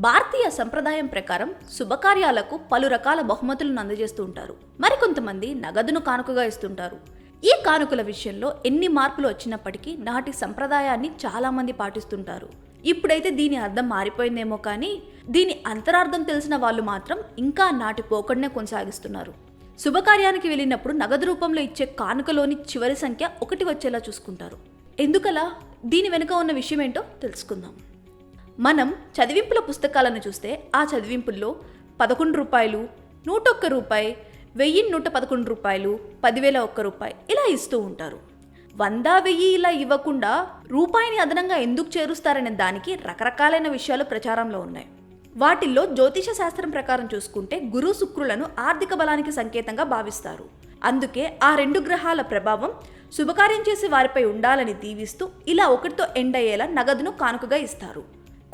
భారతీయ సంప్రదాయం ప్రకారం శుభకార్యాలకు పలు రకాల బహుమతులను అందజేస్తూ ఉంటారు. మరికొంతమంది నగదును కానుకగా ఇస్తుంటారు. ఈ కానుకల విషయంలో ఎన్ని మార్పులు వచ్చినప్పటికీ నాటి సంప్రదాయాన్ని చాలా మంది పాటిస్తుంటారు. ఇప్పుడైతే దీని అర్థం మారిపోయిందేమో కానీ దీని అంతరార్థం తెలిసిన వాళ్ళు మాత్రం ఇంకా నాటి పోకడనే కొనసాగిస్తున్నారు. శుభకార్యానికి వెళ్ళినప్పుడు నగదు రూపంలో ఇచ్చే కానుకలోని చివరి సంఖ్య 1 వచ్చేలా చూసుకుంటారు. ఎందుకలా? దీని వెనుక ఉన్న విషయం ఏంటో తెలుసుకుందాం. మనం చదివింపుల పుస్తకాలను చూస్తే ఆ చదివింపుల్లో 11 రూపాయలు, 101 రూపాయి, 1111 రూపాయలు, 10,001 రూపాయి ఇలా ఇస్తూ ఉంటారు. 100, 1000 ఇలా ఇవ్వకుండా రూపాయిని అదనంగా ఎందుకు చేరుస్తారనే దానికి రకరకాలైన విషయాలు ప్రచారంలో ఉన్నాయి. వాటిల్లో జ్యోతిష శాస్త్రం ప్రకారం చూసుకుంటే గురు శుక్రులను ఆర్థిక బలానికి సంకేతంగా భావిస్తారు. అందుకే ఆ 2 గ్రహాల ప్రభావం శుభకార్యం చేసే వారిపై ఉండాలని దీవిస్తూ ఇలా 1తో ఎండ్ అయ్యేలా నగదును కానుకగా ఇస్తారు.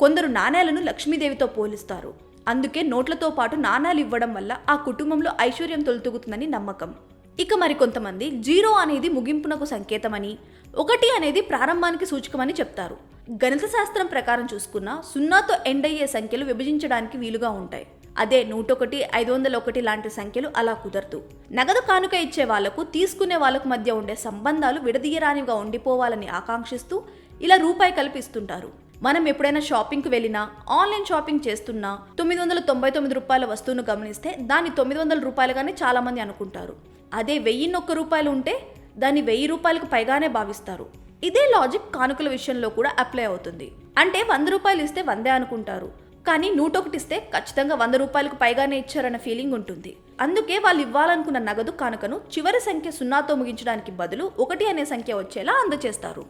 కొందరు నాణేలను లక్ష్మీదేవితో పోలిస్తారు. అందుకే నోట్లతో పాటు నాణాలు ఇవ్వడం వల్ల ఆ కుటుంబంలో ఐశ్వర్యం తొలతూగుతుందని నమ్మకం. ఇక మరికొంతమంది 0 అనేది ముగింపునకు సంకేతమని, 1 అనేది ప్రారంభానికి సూచకమని చెప్తారు. గణిత శాస్త్రం ప్రకారం చూసుకున్న 0తో ఎండ్ అయ్యే సంఖ్యలు విభజించడానికి వీలుగా ఉంటాయి. అదే 101, 501 లాంటి సంఖ్యలు అలా కుదరదు. నగదు కానుక ఇచ్చే వాళ్లకు తీసుకునే వాళ్లకు మధ్య ఉండే సంబంధాలు విడదీయరానివిగా ఉండిపోవాలని ఆకాంక్షిస్తూ ఇలా రూపాయి కల్పిస్తుంటారు. మనం ఎప్పుడైనా షాపింగ్కి వెళ్ళినా, ఆన్లైన్ షాపింగ్ చేస్తున్నా 999 రూపాయల వస్తువును గమనిస్తే దాన్ని 900 రూపాయలుగానే చాలా మంది అనుకుంటారు. అదే 1001 రూపాయలు ఉంటే దాన్ని 1000 రూపాయలకు పైగానే భావిస్తారు. ఇదే లాజిక్ కానుకల విషయంలో కూడా అప్లై అవుతుంది. అంటే 100 రూపాయలు ఇస్తే 100 అనుకుంటారు, కానీ 101 ఇస్తే ఖచ్చితంగా 100 రూపాయలకు పైగానే ఇచ్చారన్న ఫీలింగ్ ఉంటుంది. అందుకే వాళ్ళు ఇవ్వాలనుకున్న నగదు కానుకను చివరి సంఖ్య 0తో ముగించడానికి బదులు 1 అనే సంఖ్య వచ్చేలా అందజేస్తారు.